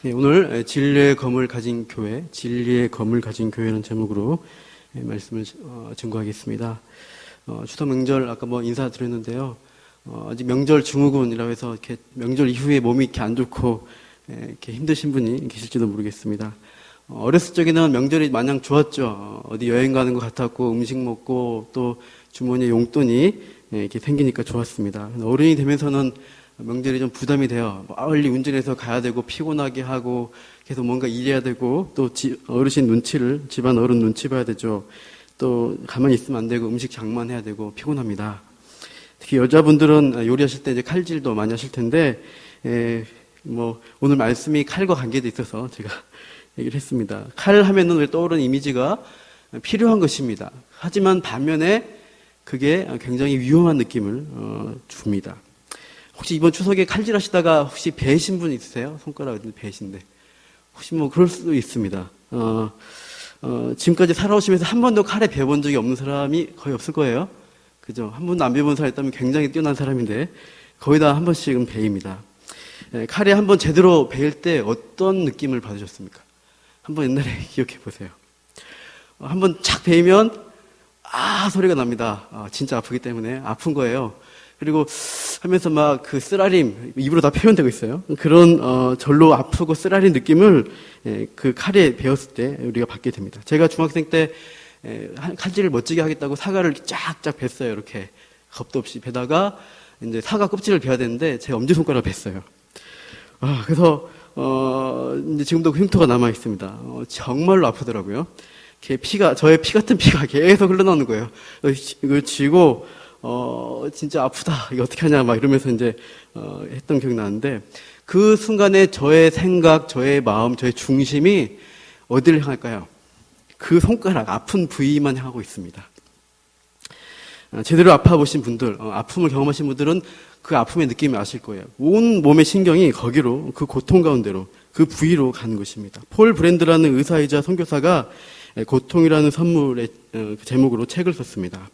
네, 오늘 진리의 검을 가진 교회, 진리의 검을 가진 교회라는 제목으로 말씀을 증거하겠습니다. 추석 명절 아까 인사드렸는데요. 아직 명절 증후군이라고 해서 이렇게 명절 이후에 몸이 이렇게 안 좋고 이렇게 힘드신 분이 계실지도 모르겠습니다. 어렸을 적에는 명절이 마냥 좋았죠. 어디 여행 가는 것 같았고 음식 먹고 또 주머니에 용돈이 이렇게 생기니까 좋았습니다. 어른이 되면서는 명절이 좀 부담이 돼요. 빨리 운전해서 가야 되고 피곤하게 하고 계속 뭔가 일해야 되고 또 어르신 눈치를 집안 어른 눈치 봐야 되죠. 또 가만히 있으면 안 되고 음식 장만해야 되고 피곤합니다. 특히 여자분들은 요리하실 때 이제 칼질도 많이 하실 텐데 오늘 말씀이 칼과 관계도 있어서 제가 얘기를 했습니다. 칼 하면은 왜 떠오르는 이미지가 필요한 것입니다. 하지만 반면에 그게 굉장히 위험한 느낌을 줍니다. 혹시 이번 추석에 칼질 하시다가 혹시 베신 분 있으세요? 손가락은 베신데. 혹시 그럴 수도 있습니다. 지금까지 살아오시면서 한 번도 칼에 베본 적이 없는 사람이 거의 없을 거예요. 그죠? 한 번도 안 베본 사람이 있다면 굉장히 뛰어난 사람인데, 거의 다 한 번씩은 베입니다. 칼에 한 번 제대로 베일 때 어떤 느낌을 받으셨습니까? 한번 옛날에 기억해 보세요. 한 번 착 베이면, 소리가 납니다. 진짜 아프기 때문에 아픈 거예요. 그리고 하면서 그 쓰라림, 입으로 다 표현되고 있어요. 그런, 절로 아프고 쓰라린 느낌을 그 칼에 베었을 때 우리가 받게 됩니다. 제가 중학생 때 칼질을 멋지게 하겠다고 사과를 쫙쫙 뱄어요. 이렇게. 겁도 없이 베다가 이제 사과 껍질을 베야 되는데 제 엄지손가락을 뱄어요. 그래서, 이제 지금도 그 흉터가 남아 있습니다. 정말로 아프더라고요. 저의 피 같은 피가 계속 흘러나오는 거예요. 이걸 쥐고, 진짜 아프다. 이거 어떻게 하냐. 이러면서 이제, 했던 기억이 나는데, 그 순간에 저의 생각, 저의 마음, 저의 중심이 어디를 향할까요? 그 손가락, 아픈 부위만 향하고 있습니다. 제대로 아파보신 분들, 아픔을 경험하신 분들은 그 아픔의 느낌을 아실 거예요. 온 몸의 신경이 거기로, 그 고통 가운데로, 그 부위로 가는 것입니다. 폴 브랜드라는 의사이자 선교사가 고통이라는 선물의 제목으로 책을 썼습니다.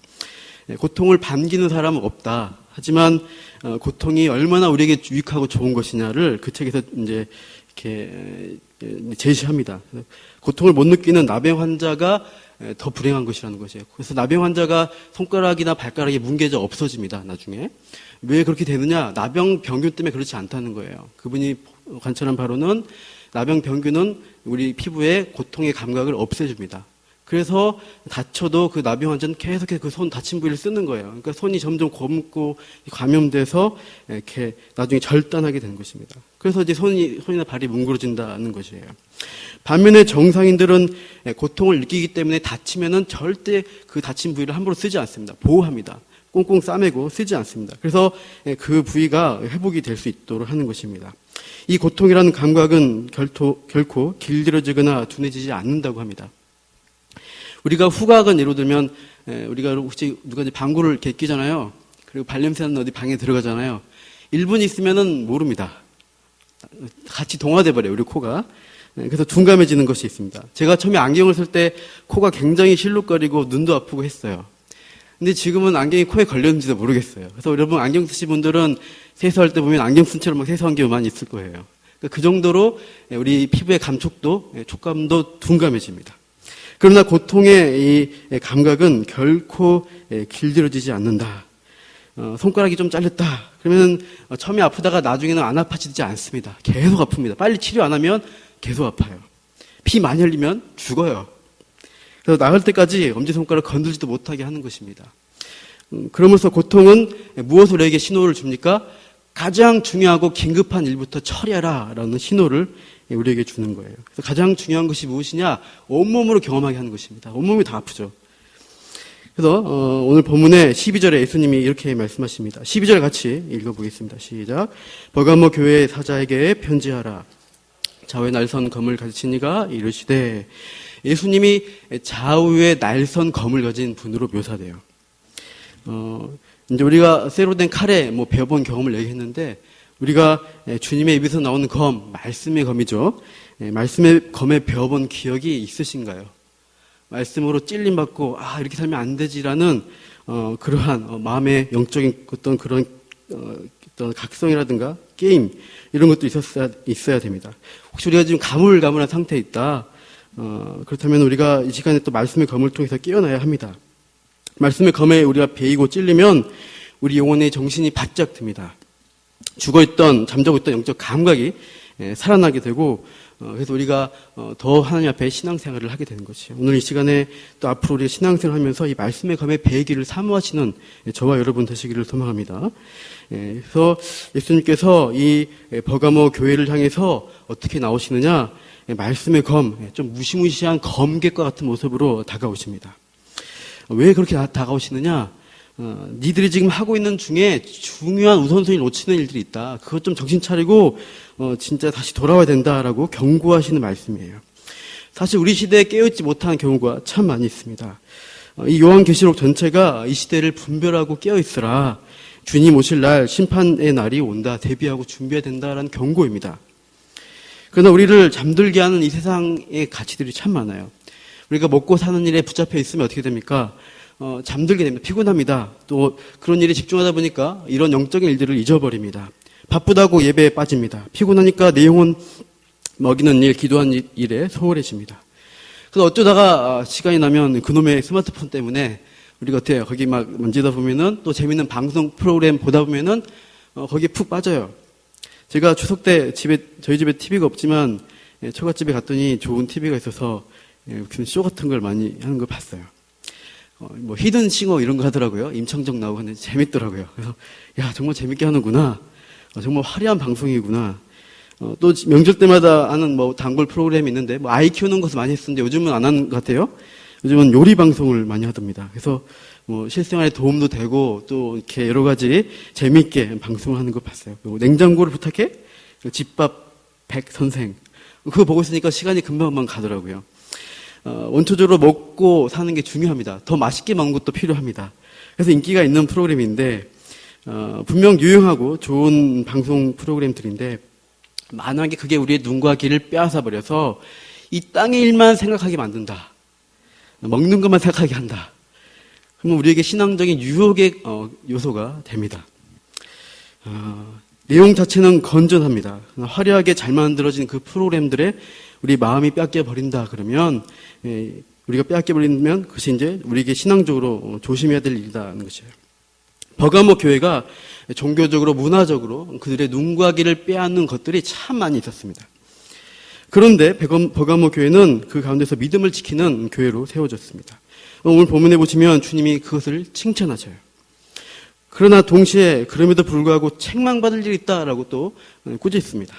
고통을 반기는 사람은 없다. 하지만 고통이 얼마나 우리에게 유익하고 좋은 것이냐를 그 책에서 이제 이렇게 제시합니다. 고통을 못 느끼는 나병 환자가 더 불행한 것이라는 것이에요. 그래서 나병 환자가 손가락이나 발가락이 뭉개져 없어집니다. 나중에 왜 그렇게 되느냐? 나병 병균 때문에 그렇지 않다는 거예요. 그분이 관찰한 바로는 나병 병균은 우리 피부의 고통의 감각을 없애줍니다. 그래서 다쳐도 그 나병 환자는 계속해서 그 손 다친 부위를 쓰는 거예요. 그러니까 손이 점점 검고 감염돼서 이렇게 나중에 절단하게 되는 것입니다. 그래서 이제 손이나 발이 뭉그러진다는 것이에요. 반면에 정상인들은 고통을 느끼기 때문에 다치면은 절대 그 다친 부위를 함부로 쓰지 않습니다. 보호합니다. 꽁꽁 싸매고 쓰지 않습니다. 그래서 그 부위가 회복이 될 수 있도록 하는 것입니다. 이 고통이라는 감각은 결코 길들여지거나 둔해지지 않는다고 합니다. 우리가 후각은 예로 들면 우리가 혹시 누가 이제 방구를 이렇게 끼잖아요. 그리고 발냄새나는 어디 방에 들어가잖아요. 1분 있으면은 모릅니다. 같이 동화돼 버려요. 우리 코가. 그래서 둔감해지는 것이 있습니다. 제가 처음에 안경을 쓸 때 코가 굉장히 실룩거리고 눈도 아프고 했어요. 근데 지금은 안경이 코에 걸렸는지도 모르겠어요. 그래서 여러분 안경 쓰신 분들은 세수할 때 보면 안경 쓴 채로 세수한 경우 많이 있을 거예요. 그러니까 그 정도로 우리 피부의 감촉도 촉감도 둔감해집니다. 그러나 고통의 이 감각은 결코 길들여지지 않는다. 손가락이 좀 잘렸다. 그러면 처음에 아프다가 나중에는 안 아파지지 않습니다. 계속 아픕니다. 빨리 치료 안 하면 계속 아파요. 피 많이 흘리면 죽어요. 그래서 나을 때까지 엄지손가락 건들지도 못하게 하는 것입니다. 그러면서 고통은 무엇을 우리에게 신호를 줍니까? 가장 중요하고 긴급한 일부터 처리하라 라는 신호를 우리에게 주는 거예요. 그래서 가장 중요한 것이 무엇이냐? 온몸으로 경험하게 하는 것입니다. 온몸이 다 아프죠. 그래서 오늘 본문의 12절에 예수님이 이렇게 말씀하십니다. 12절 같이 읽어보겠습니다. 시작. 버가모 교회 사자에게 편지하라. 좌우에 날선 검을 가지신 이가 이르시되, 예수님이 좌우에 날선 검을 가진 분으로 묘사돼요. 이제 우리가 쇠로 된 칼에 베어본 경험을 얘기했는데, 우리가 주님의 입에서 나오는 검, 말씀의 검이죠. 말씀의 검에 베어본 기억이 있으신가요? 말씀으로 찔림받고 이렇게 살면 안 되지라는 그러한 마음의 영적인 어떤 그런 어떤 각성이라든가 게임 이런 것도 있어야 됩니다. 혹시 우리가 지금 가물가물한 상태에 있다. 그렇다면 우리가 이 시간에 또 말씀의 검을 통해서 깨어나야 합니다. 말씀의 검에 우리가 베이고 찔리면 우리 영혼의 정신이 바짝 듭니다. 죽어있던 잠자고 있던 영적 감각이 살아나게 되고 그래서 우리가 더 하나님 앞에 신앙생활을 하게 되는 것이에요. 오늘 이 시간에 또 앞으로 우리가 신앙생활을 하면서 이 말씀의 검에 베이기를 사모하시는 저와 여러분 되시기를 소망합니다. 그래서 예수님께서 이 버가모 교회를 향해서 어떻게 나오시느냐, 말씀의 검, 좀 무시무시한 검객과 같은 모습으로 다가오십니다. 왜 그렇게 다가오시느냐? 니들이 지금 하고 있는 중에 중요한 우선순위를 놓치는 일들이 있다. 그것 좀 정신 차리고 진짜 다시 돌아와야 된다라고 경고하시는 말씀이에요. 사실 우리 시대에 깨어있지 못한 경우가 참 많이 있습니다. 이 요한계시록 전체가 이 시대를 분별하고 깨어있으라, 주님 오실 날, 심판의 날이 온다, 대비하고 준비해야 된다라는 경고입니다. 그러나 우리를 잠들게 하는 이 세상의 가치들이 참 많아요. 우리가 먹고 사는 일에 붙잡혀 있으면 어떻게 됩니까? 잠들게 됩니다. 피곤합니다. 또 그런 일에 집중하다 보니까 이런 영적인 일들을 잊어버립니다. 바쁘다고 예배에 빠집니다. 피곤하니까 내 영혼 먹이는 일, 기도하는 일에 소홀해집니다. 그래서 어쩌다가 시간이 나면 그놈의 스마트폰 때문에 우리가 어때요? 거기 막 만지다 보면은 또 재밌는 방송 프로그램 보다 보면은 거기에 푹 빠져요. 제가 추석 때 저희 집에 TV가 없지만 처갓집에 갔더니 좋은 TV가 있어서 무슨 쇼 같은 걸 많이 하는 걸 봤어요. 뭐 히든싱어 이런 거 하더라고요. 임창정 나오고 하는데 재밌더라고요. 그래서 야, 정말 재밌게 하는구나. 정말 화려한 방송이구나. 또 명절 때마다 하는 뭐 단골 프로그램이 있는데 뭐 아이 키우는 것을 많이 했었는데 요즘은 안 하는 것 같아요. 요즘은 요리 방송을 많이 하답니다. 그래서 뭐 실생활에 도움도 되고 또 이렇게 여러 가지 재미있게 방송을 하는 거 봤어요. 그리고 냉장고를 부탁해? 집밥 100 선생. 그거 보고 있으니까 시간이 금방 가더라고요. 원초적으로 먹고 사는 게 중요합니다. 더 맛있게 먹는 것도 필요합니다. 그래서 인기가 있는 프로그램인데 분명 유용하고 좋은 방송 프로그램들인데 만약에 그게 우리의 눈과 귀를 빼앗아 버려서 이 땅의 일만 생각하게 만든다. 먹는 것만 생각하게 한다. 그러면 우리에게 신앙적인 유혹의 요소가 됩니다. 내용 자체는 건전합니다. 화려하게 잘 만들어진 그 프로그램들에 우리 마음이 뺏겨 버린다 그러면 우리가 뺏겨 버리면 그것이 이제 우리에게 신앙적으로 조심해야 될 일이라는 것이에요. 버가모 교회가 종교적으로 문화적으로 그들의 눈과 귀를 빼앗는 것들이 참 많이 있었습니다. 그런데 버가모 교회는 그 가운데서 믿음을 지키는 교회로 세워졌습니다. 오늘 본문에 보시면 주님이 그것을 칭찬하셔요. 그러나 동시에 그럼에도 불구하고 책망받을 일이 있다라고 또 꾸짖습니다.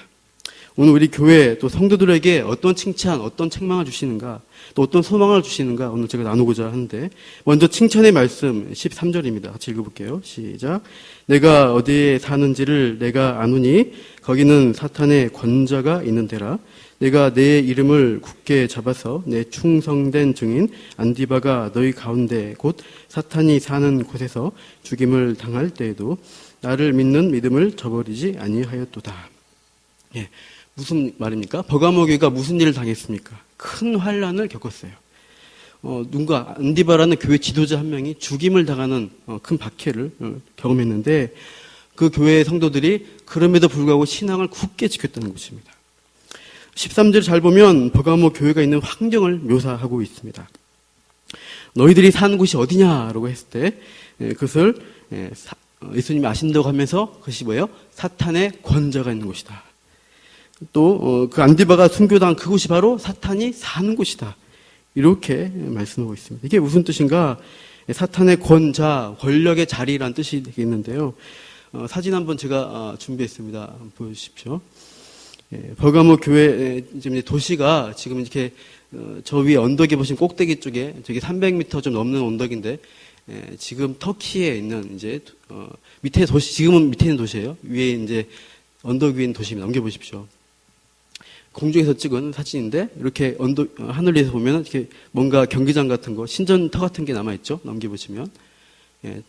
오늘 우리 교회 또 성도들에게 어떤 칭찬, 어떤 책망을 주시는가, 또 어떤 소망을 주시는가 오늘 제가 나누고자 하는데 먼저 칭찬의 말씀 13절입니다. 같이 읽어볼게요. 시작. 내가 어디에 사는지를 내가 아노니 거기는 사탄의 권자가 있는 데라. 내가 내 이름을 굳게 잡아서 내 충성된 증인 안디바가 너희 가운데 곧 사탄이 사는 곳에서 죽임을 당할 때에도 나를 믿는 믿음을 저버리지 아니하였도다. 예, 무슨 말입니까? 버가모 교회가 무슨 일을 당했습니까? 큰 환난을 겪었어요. 누군가 안디바라는 교회 지도자 한 명이 죽임을 당하는 큰 박해를 경험했는데 그 교회의 성도들이 그럼에도 불구하고 신앙을 굳게 지켰다는 것입니다. 13절 잘 보면 버가모 교회가 있는 환경을 묘사하고 있습니다. 너희들이 사는 곳이 어디냐라고 했을 때 그것을 예수님이 아신다고 하면서 그것이 뭐예요? 사탄의 권자가 있는 곳이다. 또 그 안디바가 순교당한 그곳이 바로 사탄이 사는 곳이다. 이렇게 말씀하고 있습니다. 이게 무슨 뜻인가? 사탄의 권자, 권력의 자리라는 뜻이 되겠는데요. 사진 한번 제가 준비했습니다. 한번 보여주십시오. 버가모 교회 지금 도시가 지금 이렇게 저 위에 언덕에 보시면 꼭대기 쪽에 저기 300m 좀 넘는 언덕인데 지금 터키에 있는 이제 밑에 도시, 지금은 밑에 있는 도시예요. 위에 이제 언덕 위에 있는 도시입니다. 넘겨보십시오. 공중에서 찍은 사진인데 이렇게 하늘 위에서 보면 이렇게 뭔가 경기장 같은 거, 신전터 같은 게 남아 있죠. 넘겨보시면.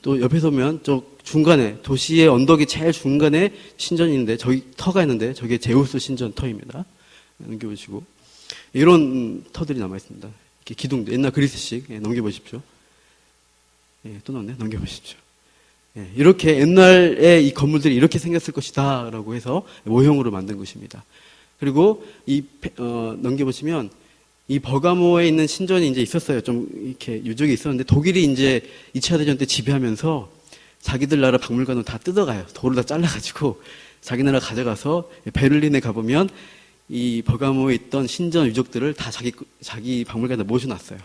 또 옆에서 보면 저 중간에 도시의 언덕이 제일 중간에 신전이 있는데 저기 터가 있는데 저게 제우스 신전 터입니다. 넘겨보시고 이런 터들이 남아 있습니다. 이렇게 기둥 옛날 그리스식 넘겨보십시오. 또 나왔네. 넘겨보십시오. 이렇게 옛날에 이 건물들이 이렇게 생겼을 것이다 라고 해서 모형으로 만든 것입니다. 그리고 넘겨보시면 이 버가모에 있는 신전이 이제 있었어요. 좀 이렇게 유적이 있었는데 독일이 이제 2차 대전 때 지배하면서 자기들 나라 박물관을 다 뜯어가요. 돌을 다 잘라가지고 자기 나라 가져가서 베를린에 가보면 이 버가모에 있던 신전 유적들을 다 자기 박물관에 모셔놨어요.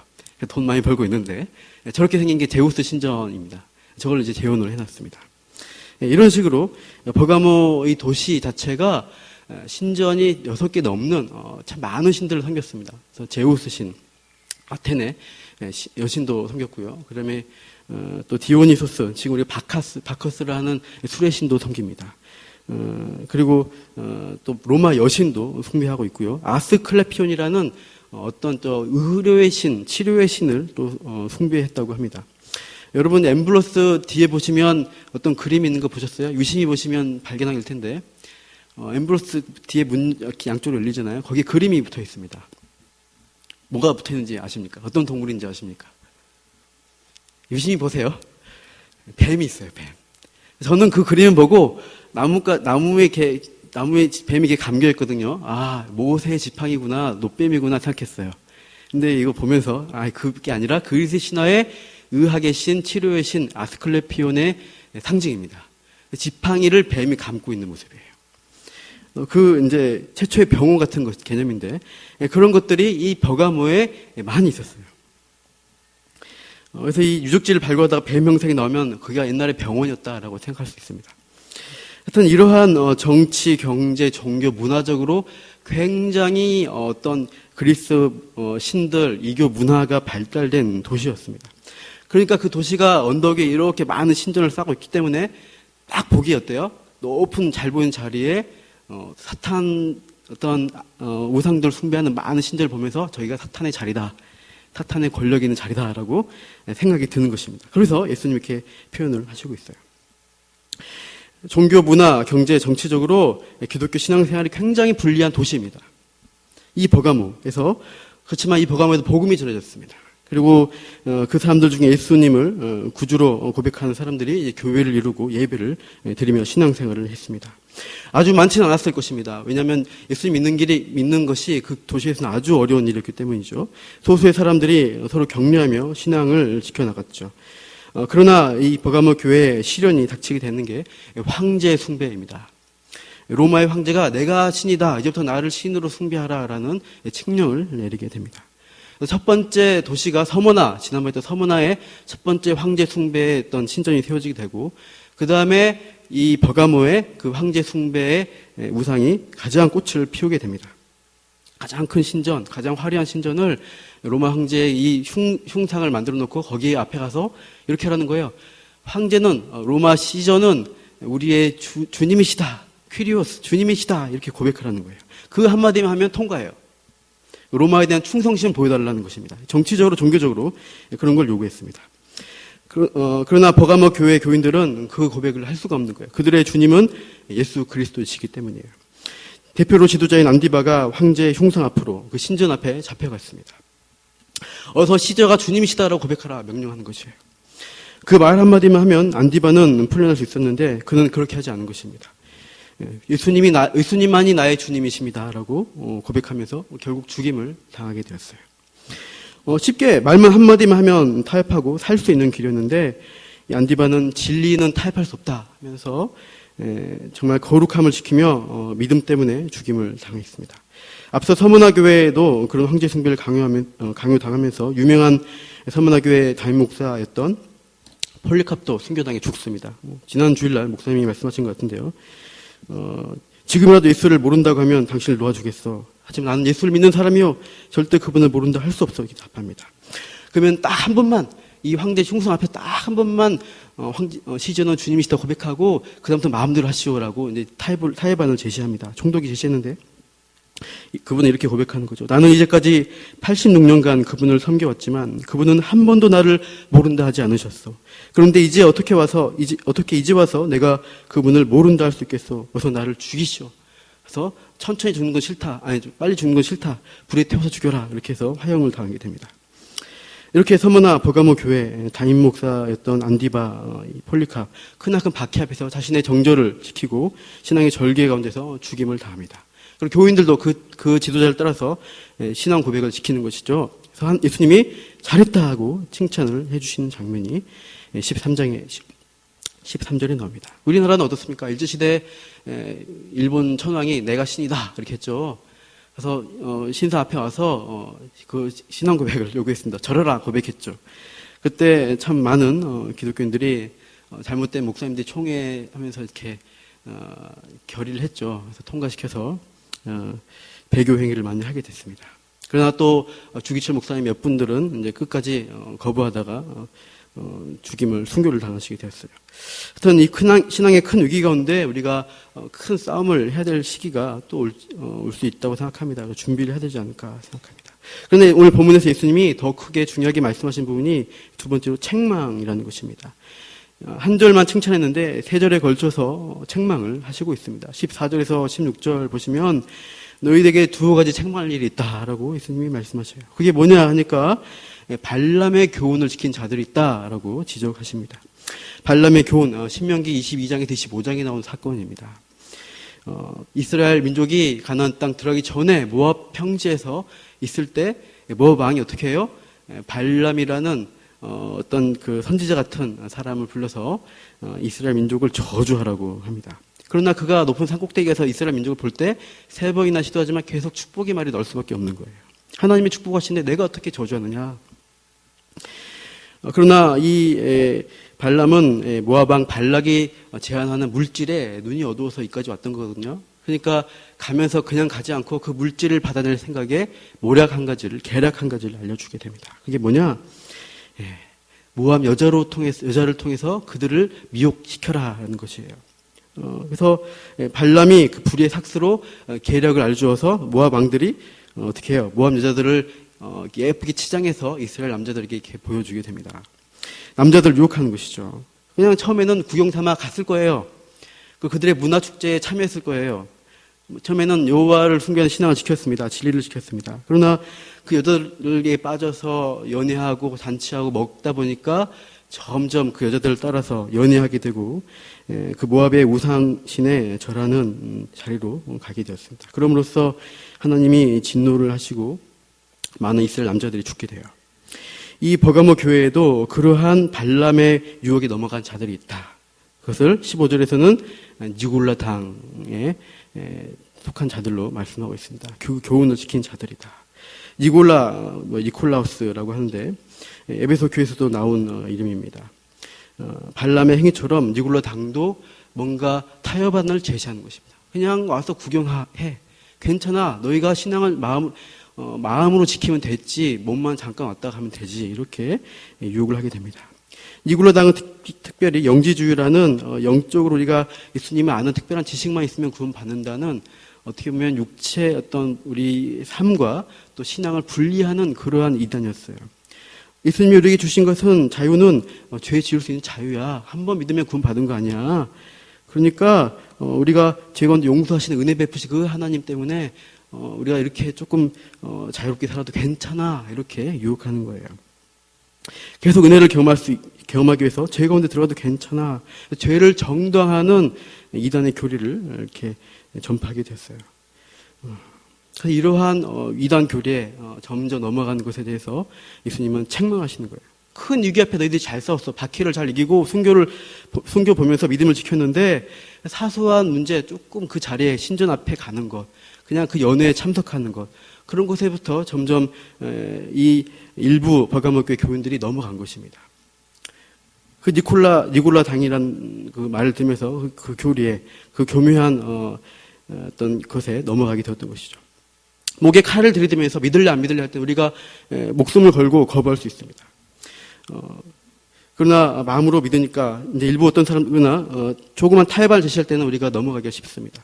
돈 많이 벌고 있는데 저렇게 생긴 게 제우스 신전입니다. 저걸 이제 재현을 해놨습니다. 이런 식으로 버가모 이 도시 자체가 신전이 6개 넘는 참 많은 신들을 섬겼습니다. 그래서 제우스 신, 아테네 여신도 섬겼고요. 그다음에 또 디오니소스, 지금 우리 바커스를 하는 수레 신도 섬깁니다. 그리고 또 로마 여신도 숭배하고 있고요. 아스클레피온이라는 어떤 또 의료의 신, 치료의 신을 또 숭배했다고 합니다. 여러분 엠블러스 뒤에 보시면 어떤 그림이 있는 거 보셨어요? 유심히 보시면 발견하게 될 텐데 엠블러스 뒤에 문 이렇게 양쪽으로 열리잖아요. 거기에 그림이 붙어 있습니다. 뭐가 붙어 있는지 아십니까? 어떤 동물인지 아십니까? 유심히 보세요. 뱀이 있어요, 뱀. 저는 그 그림을 보고 나무에 뱀이 이게 감겨 있거든요. 아, 모세의 지팡이구나, 노뱀이구나 생각했어요. 근데 이거 보면서 그게 아니라 그리스 신화의 의학의 신, 치료의 신 아스클레피온의 상징입니다. 지팡이를 뱀이 감고 있는 모습이에요. 이제 최초의 병원 같은 개념인데 그런 것들이 이 버가모에 많이 있었어요. 그래서 이 유적지를 발굴하다가 뱀 형상이 나오면 거기가 옛날에 병원이었다라고 생각할 수 있습니다. 하여튼 이러한 정치, 경제, 종교, 문화적으로 굉장히 어떤 그리스 신들, 이교 문화가 발달된 도시였습니다. 그러니까 그 도시가 언덕에 이렇게 많은 신전을 쌓고 있기 때문에 딱 보기 어때요? 높은 잘 보이는 자리에 사탄 어떤 우상들 숭배하는 많은 신들을 보면서 저희가 사탄의 자리다, 사탄의 권력이 있는 자리다라고 생각이 드는 것입니다. 그래서 예수님 이렇게 표현을 하시고 있어요. 종교, 문화, 경제, 정치적으로 기독교 신앙생활이 굉장히 불리한 도시입니다. 이 버가모에서, 그렇지만 이 버가모에도 복음이 전해졌습니다. 그리고 그 사람들 중에 예수님을 구주로 고백하는 사람들이 이제 교회를 이루고 예배를 드리며 신앙생활을 했습니다. 아주 많지는 않았을 것입니다. 왜냐하면 예수님 믿는 것이 그 도시에서는 아주 어려운 일이었기 때문이죠. 소수의 사람들이 서로 격려하며 신앙을 지켜나갔죠. 그러나 이 버가모 교회에 시련이 닥치게 되는 게 황제 숭배입니다. 로마의 황제가 내가 신이다, 이제부터 나를 신으로 숭배하라라는 칙령을 내리게 됩니다. 첫 번째 도시가 서머나, 지난번에 또 서머나의 첫 번째 황제 숭배했던 신전이 세워지게 되고, 그 다음에 이 버가모의 그 황제 숭배의 우상이 가장 꽃을 피우게 됩니다. 가장 큰 신전, 가장 화려한 신전을 로마 황제의 이 흉상을 만들어 놓고 거기에 앞에 가서 이렇게 하라는 거예요. 황제는, 로마 시저는 우리의 주님이시다. 퀴리오스, 주님이시다. 이렇게 고백하라는 거예요. 그 한마디만 하면 통과해요. 로마에 대한 충성심 보여달라는 것입니다. 정치적으로, 종교적으로 그런 걸 요구했습니다. 그러나 버가모 교회 교인들은 그 고백을 할 수가 없는 거예요. 그들의 주님은 예수 그리스도이시기 때문이에요. 대표로 지도자인 안디바가 황제의 흉상 앞으로 그 신전 앞에 잡혀갔습니다. 어서 시저가 주님이시다라고 고백하라 명령하는 것이에요. 그 말 한마디만 하면 안디바는 풀려날 수 있었는데 그는 그렇게 하지 않은 것입니다. 예수님만이 나의 주님이십니다라고 고백하면서 결국 죽임을 당하게 되었어요. 쉽게 말만 한마디만 하면 타협하고 살 수 있는 길이었는데 안디바는 진리는 타협할 수 없다 하면서 정말 거룩함을 지키며 믿음 때문에 죽임을 당했습니다. 앞서 서머나 교회에도 그런 황제 숭배를 강요당하면서 유명한 서머나 교회 담임 목사였던 폴리캅도 순교당해 죽습니다. 지난 주일날 목사님이 말씀하신 것 같은데요. 지금이라도 예수를 모른다고 하면 당신을 놓아주겠어. 하지만 나는 예수를 믿는 사람이요 절대 그분을 모른다 할 수 없어. 이렇게 답합니다. 그러면 딱 한 번만 이 황제 흉상 앞에 딱 한 번만 시저는 주님이시다 고백하고 그 다음부터 마음대로 하시오라고 이제 타협안을 제시합니다. 총독이 제시했는데 그분은 이렇게 고백하는 거죠. 나는 이제까지 86년간 그분을 섬겨왔지만 그분은 한 번도 나를 모른다 하지 않으셨어. 그런데 이제 어떻게 이제 와서 내가 그분을 모른다 할 수 있겠어. 어서 나를 죽이시오. 그래서 천천히 죽는 건 싫다. 빨리 죽는 건 싫다. 불에 태워서 죽여라. 이렇게 해서 화형을 당하게 됩니다. 이렇게 서머나 버가모 교회 담임 목사였던 안디바 폴리캅 크나큰 박해 앞에서 자신의 정절을 지키고 신앙의 절개 가운데서 죽임을 당합니다. 그리고 교인들도 그 지도자를 따라서 신앙 고백을 지키는 것이죠. 그래서 예수님이 잘했다 하고 칭찬을 해주시는 장면이 13절에 나옵니다. 우리나라는 어떻습니까? 일제시대 일본 천황이 내가 신이다 이렇게 했죠. 그래서 신사 앞에 와서 그 신앙 고백을 요구했습니다. 절어라 고백했죠. 그때 참 많은 기독교인들이 잘못된 목사님들이 총회하면서 이렇게 결의를 했죠. 그래서 통과시켜서 배교 행위를 많이 하게 됐습니다. 그러나 또 주기철 목사님 몇 분들은 이제 끝까지 거부하다가 죽임을 순교를 당하시게 되었어요. 하여튼 이 신앙의 큰 위기 가운데 우리가 큰 싸움을 해야 될 시기가 또 올 수 있다고 생각합니다. 준비를 해야 되지 않을까 생각합니다. 그런데 오늘 본문에서 예수님이 더 크게 중요하게 말씀하신 부분이 두 번째로 책망이라는 것입니다. 한 절만 칭찬했는데 세 절에 걸쳐서 책망을 하시고 있습니다. 14절에서 16절 보시면 너희에게 두 가지 책망할 일이 있다라고 예수님이 말씀하셔요. 그게 뭐냐 하니까 발람의 교훈을 지킨 자들이 있다라고 지적하십니다. 발람의 교훈, 신명기 22장에서 25장에 나온 사건입니다. 이스라엘 민족이 가나안 땅 들어가기 전에 모압 평지에서 있을 때 모압 왕이 어떻게 해요? 발람이라는 어떤 그 선지자 같은 사람을 불러서 이스라엘 민족을 저주하라고 합니다. 그러나 그가 높은 산 꼭대기에서 이스라엘 민족을 볼 때 세 번이나 시도하지만 계속 축복의 말이 나올 수밖에 없는 거예요. 하나님이 축복하시는데 내가 어떻게 저주하느냐? 그러나 이 발람은 모압 왕 발락이 제안하는 물질에 눈이 어두워서 이까지 왔던 거거든요. 그러니까 가면서 그냥 가지 않고 그 물질을 받아낼 생각에 계략 한 가지를 알려주게 됩니다. 그게 뭐냐? 모압 여자를 통해서 그들을 미혹시켜라라는 것이에요. 그래서 발람이 그 불의의 삭스로 계략을 알려주어서 모압 왕들이 어떻게 해요? 모압 여자들을 예쁘게 치장해서 이스라엘 남자들에게 이렇게 보여주게 됩니다. 남자들을 유혹하는 것이죠. 그냥 처음에는 구경 삼아 갔을 거예요. 그들의 문화 축제에 참여했을 거예요. 처음에는 여호와를 숭배하는 신앙을 지켰습니다. 진리를 지켰습니다. 그러나 그 여자들에게 빠져서 연애하고 잔치하고 먹다 보니까 점점 그 여자들을 따라서 연애하게 되고 그 모압의 우상신에 절하는 자리로 가게 되었습니다. 그럼으로써 하나님이 진노를 하시고 많은 이스라엘 남자들이 죽게 돼요. 이 버가모 교회에도 그러한 발람의 유혹에 넘어간 자들이 있다. 그것을 15절에서는 니골라 당에 속한 자들로 말씀하고 있습니다. 교훈을 지킨 자들이다. 니콜라우스라고 하는데 에베소 교회에서도 나온 이름입니다. 발람의 행위처럼 니골라 당도 뭔가 타협안을 제시하는 것입니다. 그냥 와서 구경해. 괜찮아. 너희가 신앙을 마음으로 지키면 됐지. 몸만 잠깐 왔다 가면 되지. 이렇게 유혹을 하게 됩니다. 니골라 당은 특별히 영지주의라는 영적으로 우리가 예수님을 아는 특별한 지식만 있으면 구원받는다는 어떻게 보면 육체의 어떤 우리 삶과 또 신앙을 분리하는 그러한 이단이었어요. 예수님이 우리에게 주신 것은 자유는 죄 지을 수 있는 자유야. 한 번 믿으면 구원받은 거 아니야. 그러니까 우리가 죄 가운데 용서하시는 은혜 베푸시 그 하나님 때문에 우리가 이렇게 조금 자유롭게 살아도 괜찮아. 이렇게 유혹하는 거예요. 계속 은혜를 경험하기 위해서 죄 가운데 들어가도 괜찮아. 죄를 정당화하는 이단의 교리를 이렇게 전파하게 됐어요. 이러한 이단 교리에 점점 넘어가는 것에 대해서 예수님은 책망하시는 거예요. 큰 위기 앞에 너희들이 잘 싸웠어. 박해를 잘 이기고 순교 보면서 믿음을 지켰는데 사소한 문제 조금 그 자리에 신전 앞에 가는 것, 그냥 그 연회에 참석하는 것, 그런 것에부터 점점 이 일부 버가모 교회 교인들이 넘어간 것입니다. 그 니골라 당이라는 그 말을 들으면서 그 교리에 그 교묘한 어떤 것에 넘어가게 되었던 것이죠. 목에 칼을 들이대면서 믿을래 안 믿을래 할 때 우리가 목숨을 걸고 거부할 수 있습니다. 그러나 마음으로 믿으니까 이제 일부 어떤 사람들이나 조그만 타협을 제시할 때는 우리가 넘어가기가 쉽습니다.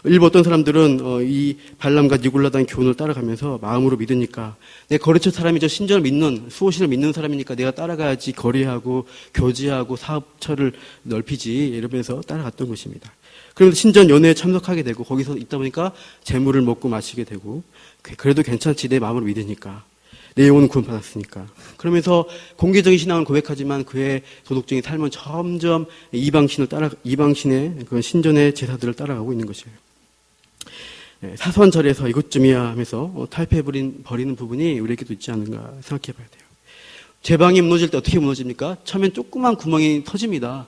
일부 어떤 사람들은 이 발람과 니골라당 교훈을 따라가면서 마음으로 믿으니까 내 거래처 사람이 저 신전을 믿는 수호신을 믿는 사람이니까 내가 따라가야지 거래하고 교제하고 사업처를 넓히지 이러면서 따라갔던 것입니다. 그러면서 신전 연회에 참석하게 되고 거기서 있다 보니까 재물을 먹고 마시게 되고 그래도 괜찮지 내 마음으로 믿으니까 내 영혼은 구원받았으니까. 그러면서 공개적인 신앙을 고백하지만 그의 도덕적인 삶은 점점 이방신의 그 신전의 제사들을 따라가고 있는 것이에요. 사소한 절에서 이것쯤이야 하면서 타협해버리는 부분이 우리에게도 있지 않은가 생각해 봐야 돼요. 제 방이 무너질 때 어떻게 무너집니까? 처음엔 조그만 구멍이 터집니다.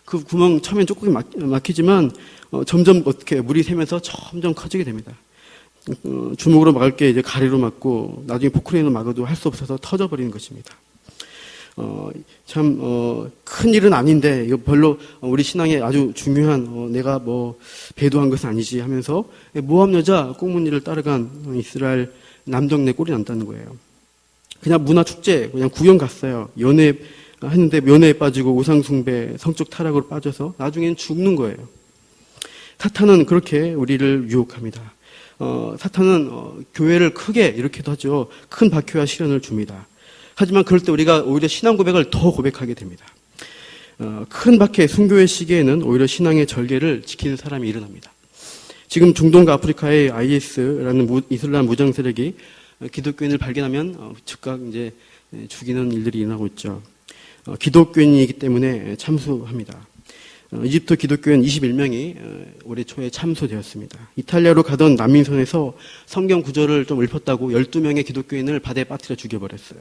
그 구멍 처음엔 조금 막히지만 점점 어떻게 물이 새면서 점점 커지게 됩니다. 주먹으로 막을 게 이제 가래로 막고 나중에 포크레인으로 막아도 할 수 없어서 터져버리는 것입니다. 큰 일은 아닌데 이거 별로 우리 신앙에 아주 중요한 내가 뭐 배도한 것은 아니지 하면서 모함 여자 꽁무니를 따라간 이스라엘 남정네 꼴이 난다는 거예요. 그냥 문화 축제 그냥 구경 갔어요. 연애 했는데 연애에 빠지고 우상숭배 성적 타락으로 빠져서 나중엔 죽는 거예요. 사탄은 그렇게 우리를 유혹합니다. 사탄은 교회를 크게 이렇게도 하죠. 큰 박해와 시련을 줍니다. 하지만 그럴 때 우리가 오히려 신앙 고백을 더 고백하게 됩니다. 큰 박해, 순교의 시기에는 오히려 신앙의 절개를 지키는 사람이 일어납니다. 지금 중동과 아프리카의 IS라는 이슬람 무장 세력이 기독교인을 발견하면 즉각 이제 죽이는 일들이 일어나고 있죠. 기독교인이기 때문에 참수합니다. 이집트 기독교인 21명이 올해 초에 참수되었습니다. 이탈리아로 가던 난민선에서 성경 구절을 좀 읊었다고 12명의 기독교인을 바다에 빠뜨려 죽여버렸어요.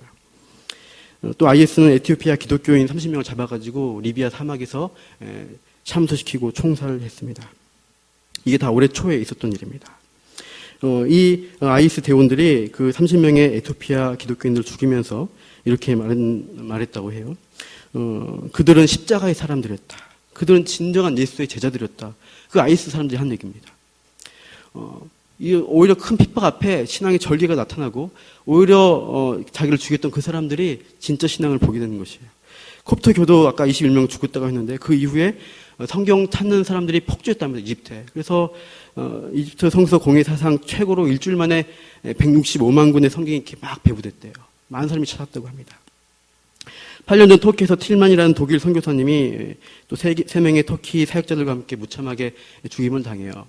또 IS는 에티오피아 기독교인 30명을 잡아가지고 리비아 사막에서 참수시키고 총살을 했습니다. 이게 다 올해 초에 있었던 일입니다. 이 IS 대원들이 그 30명의 에티오피아 기독교인들을 죽이면서 이렇게 말했다고 해요. 그들은 십자가의 사람들이었다. 그들은 진정한 예수의 제자들이었다. 그 IS 사람들이 한 얘기입니다. 오히려 큰 핍박 앞에 신앙의 절개가 나타나고 오히려 자기를 죽였던 그 사람들이 진짜 신앙을 보게 되는 것이에요. 콥트 교도 아까 21명 죽었다고 했는데 그 이후에 성경 찾는 사람들이 폭주했답니다. 이집트에. 그래서 이집트 성서 공예 사상 최고로 일주일 만에 165만 군의 성경이 이렇게 막 배부됐대요. 많은 사람이 찾았다고 합니다. 8년 전 터키에서 틸만이라는 독일 선교사님이 또 3명의 터키 사역자들과 함께 무참하게 죽임을 당해요.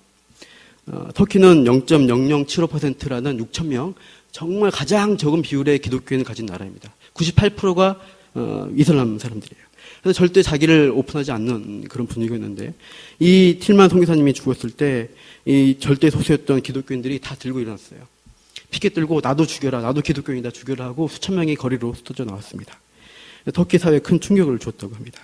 터키는 0.0075%라는 6,000명, 정말 가장 적은 비율의 기독교인을 가진 나라입니다. 98%가 이슬람 사람들이에요. 그래서 절대 자기를 오픈하지 않는 그런 분위기였는데 이 틸만 선교사님이 죽었을 때 이 절대 소수였던 기독교인들이 다 들고 일어났어요. 피켓 들고 나도 죽여라, 나도 기독교인이다 죽여라 하고 수천 명이 거리로 흩어져 나왔습니다. 터키 사회에 큰 충격을 줬다고 합니다.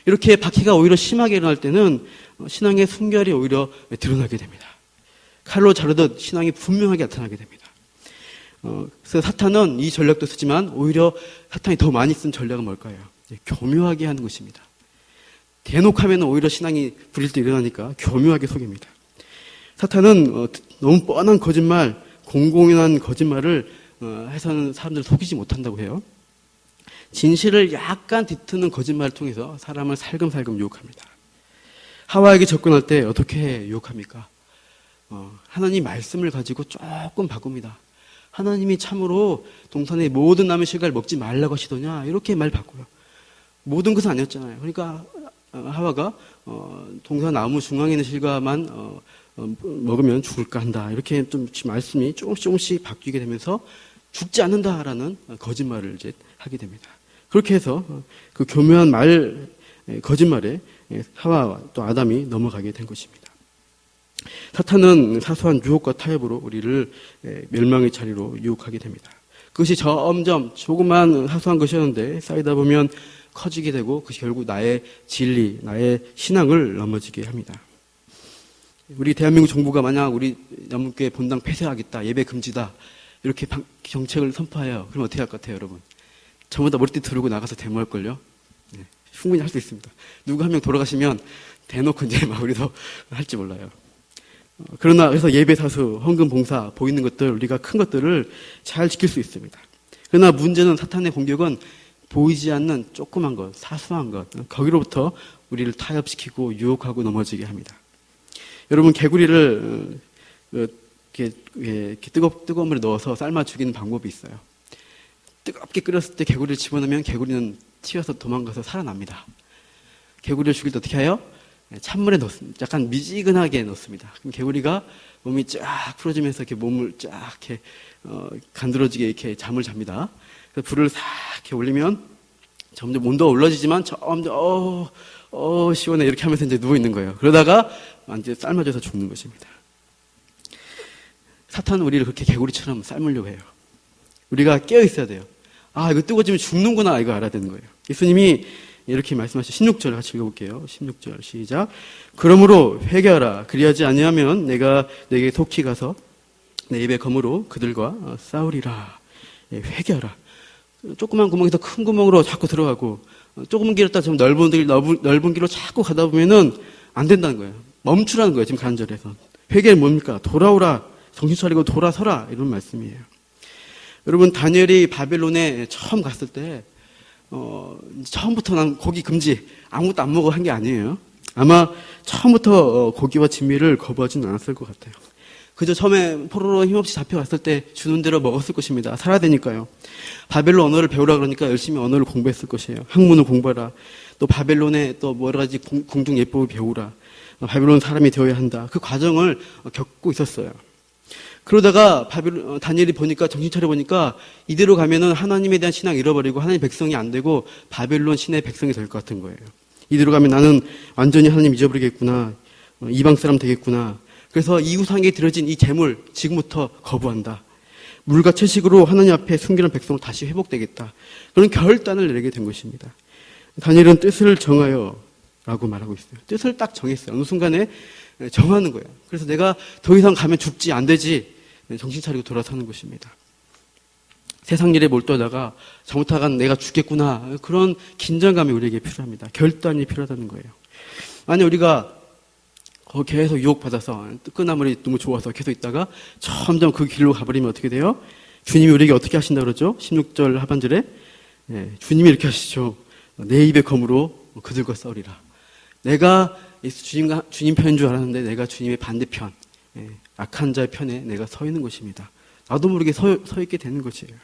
이렇게 박해가 오히려 심하게 일어날 때는 신앙의 순결이 오히려 드러나게 됩니다. 칼로 자르듯 신앙이 분명하게 나타나게 됩니다. 그래서 사탄은 이 전략도 쓰지만 오히려 사탄이 더 많이 쓴 전략은 뭘까요? 교묘하게 하는 것입니다. 대놓고 하면 오히려 신앙이 부릴 때 일어나니까 교묘하게 속입니다. 사탄은 너무 뻔한 거짓말, 공공연한 거짓말을 해서는 사람들을 속이지 못한다고 해요. 진실을 약간 뒤트는 거짓말을 통해서 사람을 살금살금 유혹합니다. 하와에게 접근할 때 어떻게 유혹합니까? 하나님 말씀을 가지고 조금 바꿉니다. 하나님이 참으로 동산의 모든 나무 실과를 먹지 말라고 하시더냐 이렇게 말 바꿔요. 모든 것은 아니었잖아요. 그러니까 하와가 동산 나무 중앙에 있는 실과만 먹으면 죽을까 한다. 이렇게 좀 말씀이 조금씩 바뀌게 되면서 죽지 않는다라는 거짓말을 이제 하게 됩니다. 그렇게 해서 그 교묘한 거짓말에 하와와 또 아담이 넘어가게 된 것입니다. 사탄은 사소한 유혹과 타협으로 우리를 멸망의 자리로 유혹하게 됩니다. 그것이 점점 조그만 사소한 것이었는데 쌓이다 보면 커지게 되고 그것이 결국 나의 진리, 나의 신앙을 넘어지게 합니다. 우리 대한민국 정부가 만약 우리 남문교회 본당 폐쇄하겠다, 예배 금지다 이렇게 정책을 선포해요. 그럼 어떻게 할 것 같아요, 여러분? 전부 다 머리띠 두르고 나가서 데모할걸요? 네, 충분히 할 수 있습니다. 누구 한 명 돌아가시면 대놓고 이제 막 우리도 할지 몰라요. 그러나 그래서 예배 사수, 헌금 봉사, 보이는 것들, 우리가 큰 것들을 잘 지킬 수 있습니다. 그러나 문제는 사탄의 공격은 보이지 않는 조그만 것, 사소한 것, 거기로부터 우리를 타협시키고 유혹하고 넘어지게 합니다. 여러분, 개구리를 이렇게 뜨거운 물에 넣어서 삶아 죽이는 방법이 있어요. 뜨겁게 끓였을 때 개구리를 집어넣으면 개구리는 튀어서 도망가서 살아납니다. 개구리를 죽일 때 어떻게 해요? 찬물에 넣습니다. 약간 미지근하게 넣습니다. 그럼 개구리가 몸이 쫙 풀어지면서 이렇게 몸을 쫙 이렇게 간드러지게 이렇게 잠을 잡니다. 그래서 불을 싹 이렇게 올리면 점점 온도가 올라지지만 점점 시원해 이렇게 하면서 이제 누워 있는 거예요. 그러다가 완전히 삶아져서 죽는 것입니다. 사탄은 우리를 그렇게 개구리처럼 삶으려고 해요. 우리가 깨어 있어야 돼요. 이거 뜨거워지면 죽는구나 이거 알아야 되는 거예요. 예수님이 이렇게 말씀하시죠. 16절 같이 읽어볼게요. 16절 시작. 그러므로 회개하라. 그리하지 아니하면 내가 내게 속히 가서 내 입의 검으로 그들과 싸우리라. 회개하라. 조그만 구멍에서 큰 구멍으로 자꾸 들어가고 조그만 길을 따라 좀 넓은 길로 자꾸 가다 보면은 안 된다는 거예요. 멈추라는 거예요. 지금 간절해서. 회개는 뭡니까? 돌아오라. 정신 차리고 돌아서라. 이런 말씀이에요. 여러분 다니엘이 바벨론에 처음 갔을 때 처음부터 난 고기 금지 아무것도 안 먹어 한 게 아니에요. 아마 처음부터 고기와 진미를 거부하지는 않았을 것 같아요. 그저 처음에 포로로 힘없이 잡혀갔을 때 주는 대로 먹었을 것입니다. 살아야 되니까요. 바벨론 언어를 배우라 그러니까 열심히 언어를 공부했을 것이에요. 학문을 공부하라. 또 바벨론에 또 여러 가지 궁중 예법을 배우라. 바벨론 사람이 되어야 한다. 그 과정을 겪고 있었어요. 그러다가 다니엘이 보니까 정신 차려 보니까 이대로 가면은 하나님에 대한 신앙 잃어버리고 하나님 백성이 안 되고 바벨론 신의 백성이 될 것 같은 거예요. 이대로 가면 나는 완전히 하나님 잊어버리겠구나. 이방 사람 되겠구나. 그래서 이후상에 들어진 이 재물 지금부터 거부한다. 물과 채식으로 하나님 앞에 숨기는 백성으로 다시 회복되겠다. 그런 결단을 내리게 된 것입니다. 다니엘은 뜻을 정하여 라고 말하고 있어요. 뜻을 딱 정했어요. 어느 순간에 정하는 거예요. 그래서 내가 더 이상 가면 죽지 안 되지. 정신 차리고 돌아서는 것입니다. 세상 일에 몰두하다가 잘못하간 내가 죽겠구나. 그런 긴장감이 우리에게 필요합니다. 결단이 필요하다는 거예요. 만약 우리가 계속 유혹받아서 뜨끈함이 너무 좋아서 계속 있다가 점점 그 길로 가버리면 어떻게 돼요? 주님이 우리에게 어떻게 하신다 그러죠? 16절 하반절에 주님이 이렇게 하시죠. 내 입의 검으로 그들과 싸우리라. 내가 주님 편인 줄 알았는데 내가 주님의 반대편, 악한 자의 편에 내가 서 있는 것입니다. 나도 모르게 서 있게 되는 것이에요.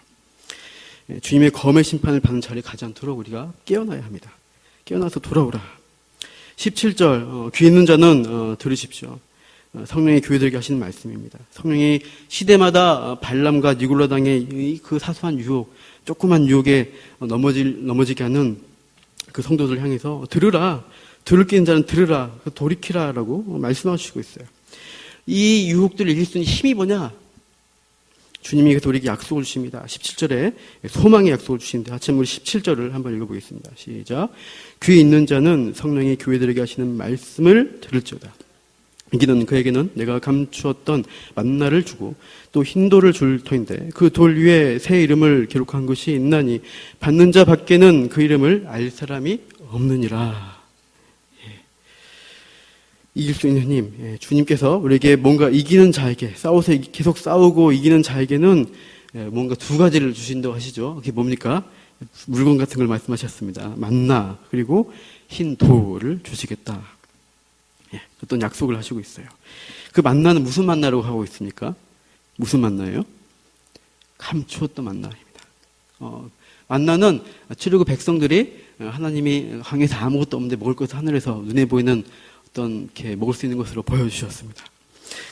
주님의 검의 심판을 받는 자리에 가지 않도록 우리가 깨어나야 합니다. 깨어나서 돌아오라. 17절 귀 있는 자는 들으십시오. 성령이 교회들에게 하시는 말씀입니다. 성령이 시대마다 발람과 니골라당의 그 사소한 유혹, 조그만 유혹에 넘어지게 하는 그 성도들 향해서 들으라. 들을 게 있는 자는 들으라. 돌이키라라고 말씀하시고 있어요. 이 유혹들을 이길 수 있는 힘이 뭐냐? 주님이 우리에게 약속을 주십니다. 17절에 소망의 약속을 주시는데 같이 우리 17절을 한번 읽어보겠습니다. 시작. 귀 있는 자는 성령이 교회들에게 하시는 말씀을 들을지어다. 이기는 그에게는 내가 감추었던 만나를 주고 또 흰 돌을 줄 터인데 그 돌 위에 새 이름을 기록한 것이 있나니 받는 자 밖에는 그 이름을 알 사람이 없느니라. 이길 수 있는 힘, 주님께서 우리에게 뭔가 이기는 자에게 싸워서 계속 싸우고 이기는 자에게는 뭔가 두 가지를 주신다고 하시죠. 그게 뭡니까? 물건 같은 걸 말씀하셨습니다. 만나 그리고 흰 돌을 주시겠다. 어떤 약속을 하시고 있어요. 그 만나는 무슨 만나라고 하고 있습니까? 무슨 만나예요? 감추었던 만나입니다. 만나는 출애굽 백성들이 하나님이 강에서 아무것도 없는데 먹을 것을 하늘에서 눈에 보이는 어떤 이렇게 먹을 수 있는 것으로 보여주셨습니다.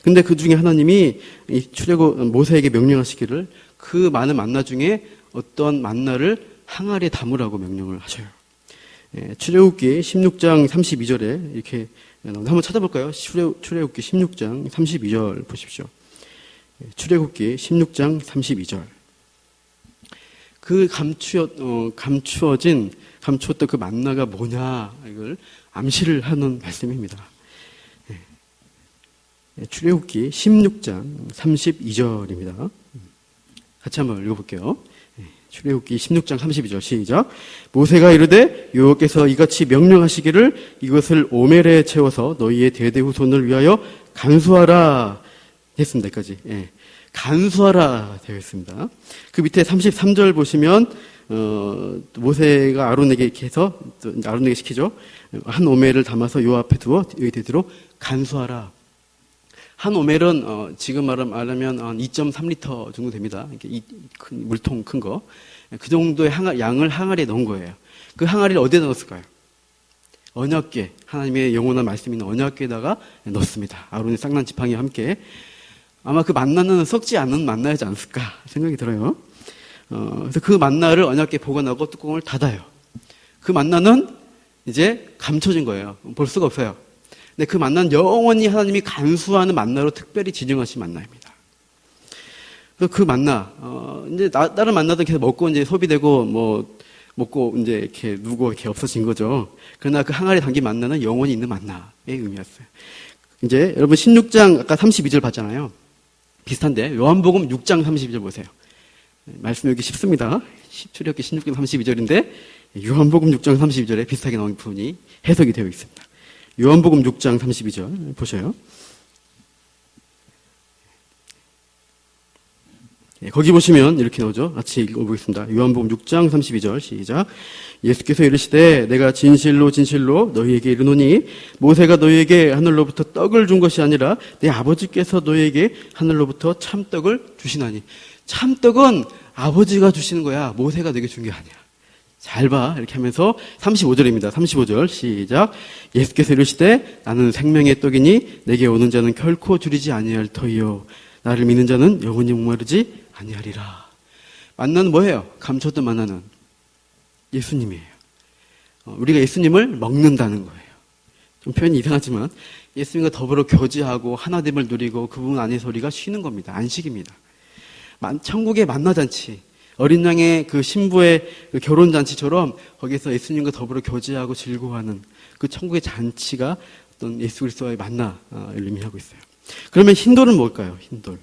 근데 그 중에 하나님이 이 출애굽 모세에게 명령하시기를 그 많은 만나 중에 어떤 만나를 항아리에 담으라고 명령을 하셔요. 출애굽기 16장 32절에 이렇게 한번 찾아볼까요? 출애굽기 16장 32절 보십시오. 출애굽기 16장 32절. 그 감추었던 그 만나가 뭐냐 이걸 암시를 하는 말씀입니다. 출애굽기 16장 32절입니다. 같이 한번 읽어볼게요. 출애굽기 16장 32절 시작. 모세가 이르되 여호와께서 이같이 명령하시기를 이것을 오멜에 채워서 너희의 대대 후손을 위하여 간수하라 했습니다. 여기까지. 간수하라 되어 있습니다. 그 밑에 33절 보시면 모세가 아론에게 시키죠. 한 오멜을 담아서 요 앞에 두어 여기 대대로 간수하라. 한 오멜은 지금 말하면 한 2.3리터 정도 됩니다. 이렇게 큰 물통 큰 거. 그 정도의 양을 항아리에 넣은 거예요. 그 항아리를 어디에 넣었을까요? 언약궤, 하나님의 영원한 말씀이 있는 언약궤에다가 넣습니다. 아론의 쌍난 지팡이와 함께. 아마 그 만나는 썩지 않는 만나이지 않을까 생각이 들어요. 그래서 그 만나를 언약궤에 보관하고 뚜껑을 닫아요. 그 만나는 이제 감춰진 거예요. 볼 수가 없어요. 근데 그 만나는 영원히 하나님이 간수하는 만나로 특별히 지정하신 만나입니다. 그래서 그 만나, 이제 다른 만나도 계속 먹고 이제 소비되고 먹고 이제 이렇게 누고 이렇게 없어진 거죠. 그러나 그 항아리에 담긴 만나는 영원히 있는 만나의 의미였어요. 이제 여러분 16장 아까 32절 봤잖아요. 비슷한데 요한복음 6장 32절 보세요. 말씀 여기 쉽습니다. 출애굽기 16장 32절인데 요한복음 6장 32절에 비슷하게 나온 부분이 해석이 되어 있습니다. 요한복음 6장 32절 보셔요. 거기 보시면 이렇게 나오죠. 같이 읽어보겠습니다. 요한복음 6장 32절 시작. 예수께서 이르시되 내가 진실로 진실로 너희에게 이르노니 모세가 너희에게 하늘로부터 떡을 준 것이 아니라 내 아버지께서 너희에게 하늘로부터 참떡을 주시나니. 참떡은 아버지가 주시는 거야. 모세가 너에게 준 게 아니야. 잘 봐. 이렇게 하면서 35절입니다. 35절 시작. 예수께서 이르시되 나는 생명의 떡이니 내게 오는 자는 결코 줄이지 아니할 터이요 나를 믿는 자는 영원히 목마르지 아니하리라. 만나는 뭐예요? 감췄던 만나는 예수님이에요. 우리가 예수님을 먹는다는 거예요. 좀 표현이 이상하지만 예수님과 더불어 교제하고 하나됨을 누리고 그분 안에서 우리가 쉬는 겁니다. 안식입니다. 천국의 만나잔치, 어린 양의 그 신부의 그 결혼잔치처럼 거기서 예수님과 더불어 교제하고 즐거워하는 그 천국의 잔치가 어떤 예수 그리스도와의 만나를 의미하고 있어요. 그러면 흰돌은 뭘까요? 흰돌.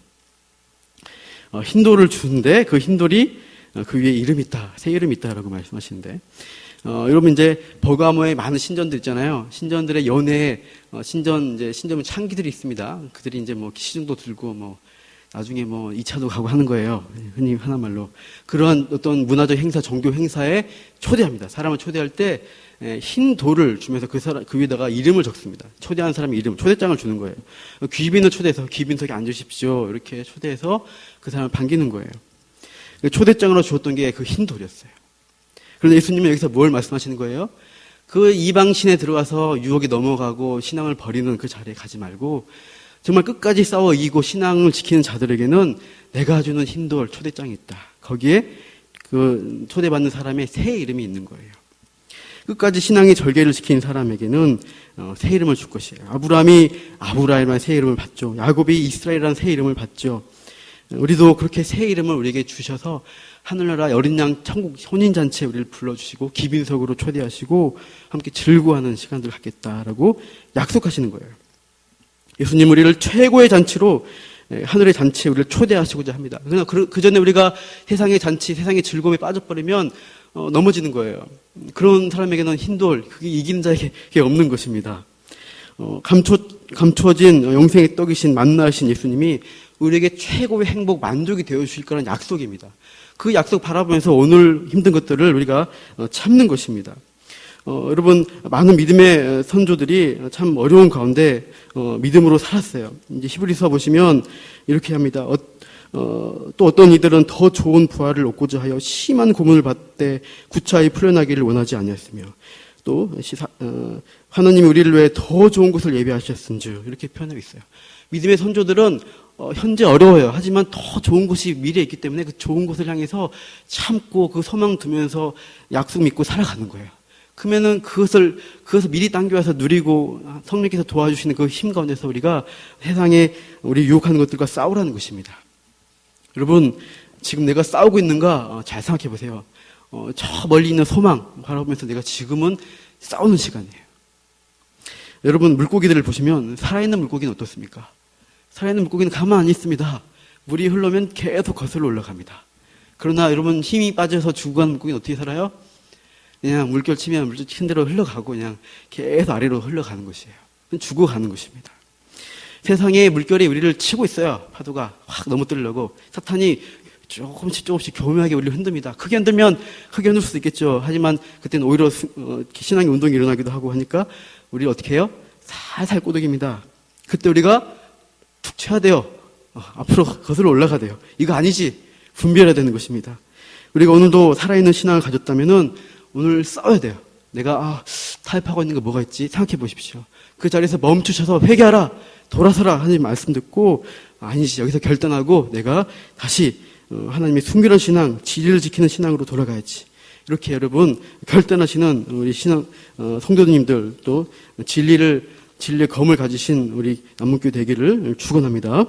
흰돌을 주는데 그 흰돌이 그 위에 이름이 있다, 새 이름이 있다라고 말씀하시는데, 여러분 이제 버가모에 많은 신전들 있잖아요. 신전들의 연회에 신전 창기들이 있습니다. 그들이 이제 시중도 들고 나중에 2차도 가고 하는 거예요. 흔히 하는 말로. 그러한 어떤 문화적 행사, 종교 행사에 초대합니다. 사람을 초대할 때 흰 돌을 주면서 그 위에다가 이름을 적습니다. 초대한 사람의 이름, 초대장을 주는 거예요. 귀빈을 초대해서 귀빈석에 앉으십시오. 이렇게 초대해서 그 사람을 반기는 거예요. 초대장으로 주었던 게 그 흰 돌이었어요. 그런데 예수님은 여기서 뭘 말씀하시는 거예요? 그 이방신에 들어가서 유혹에 넘어가고 신앙을 버리는 그 자리에 가지 말고 정말 끝까지 싸워 이기고 신앙을 지키는 자들에게는 내가 주는 흰돌 초대장이 있다. 거기에 그 초대받는 사람의 새 이름이 있는 거예요. 끝까지 신앙의 절개를 지킨 사람에게는 새 이름을 줄 것이에요. 아브라함이 아브라함이라는 새 이름을 받죠. 야곱이 이스라엘이라는 새 이름을 받죠. 우리도 그렇게 새 이름을 우리에게 주셔서 하늘나라 어린 양 천국 혼인잔치에 우리를 불러주시고 기빈석으로 초대하시고 함께 즐거워하는 시간들을 갖겠다라고 약속하시는 거예요. 예수님 우리를 최고의 잔치로 하늘의 잔치에 우리를 초대하시고자 합니다. 그러나 그 전에 우리가 세상의 잔치, 세상의 즐거움에 빠져버리면 넘어지는 거예요. 그런 사람에게는 흰돌, 그게 이기는 자에게 없는 것입니다. 감춰진 영생의 떡이신 만나신 예수님이 우리에게 최고의 행복, 만족이 되어주실 거라는 약속입니다. 그 약속 바라보면서 오늘 힘든 것들을 우리가 참는 것입니다. 여러분, 많은 믿음의 선조들이 참 어려운 가운데 믿음으로 살았어요. 이제 히브리서 보시면 이렇게 합니다. 또 어떤 이들은 더 좋은 부활을 얻고자 하여 심한 고문을 받되 구차히 풀려나기를 원하지 아니했으며 또 하나님이 우리를 위해 더 좋은 곳을 예비하셨은즉 이렇게 표현하고 있어요. 믿음의 선조들은 현재 어려워요. 하지만 더 좋은 곳이 미래에 있기 때문에 그 좋은 곳을 향해서 참고 그 소망 두면서 약속 믿고 살아가는 거예요. 그러면은 그것을 미리 당겨와서 누리고 성령께서 도와주시는 그 힘 가운데서 우리가 세상에 우리 유혹하는 것들과 싸우라는 것입니다. 여러분, 지금 내가 싸우고 있는가 잘 생각해 보세요. 저 멀리 있는 소망 바라보면서 내가 지금은 싸우는 시간이에요. 여러분, 물고기들을 보시면 살아있는 물고기는 어떻습니까? 살아있는 물고기는 가만 안 있습니다. 물이 흘러면 계속 거슬러 올라갑니다. 그러나 여러분, 힘이 빠져서 죽어가는 물고기는 어떻게 살아요? 그냥 물결 치면 물결 친 대로 흘러가고 그냥 계속 아래로 흘러가는 것이에요. 죽어가는 것입니다. 세상에 물결이 우리를 치고 있어요. 파도가 확 넘어뜨리려고. 사탄이 조금씩 교묘하게 우리를 흔듭니다. 크게 흔들면 크게 흔들 수도 있겠죠. 하지만 그때는 오히려 신앙의 운동이 일어나기도 하고 하니까 우리 어떻게 해요? 살살 꼬드깁니다. 그때 우리가 툭 쳐야 돼요. 앞으로 거슬러 올라가야 돼요. 이거 아니지. 분별해야 되는 것입니다. 우리가 오늘도 살아있는 신앙을 가졌다면은 오늘 싸워야 돼요. 내가 타협하고 있는 거 뭐가 있지? 생각해 보십시오. 그 자리에서 멈추셔서 회개하라, 돌아서라 하는 말씀 듣고 아니지, 여기서 결단하고 내가 다시 하나님의 순결한 신앙, 진리를 지키는 신앙으로 돌아가야지. 이렇게 여러분 결단하시는 우리 신앙 성도님들, 또 진리의 검을 가지신 우리 남문교회 되기를 축원합니다.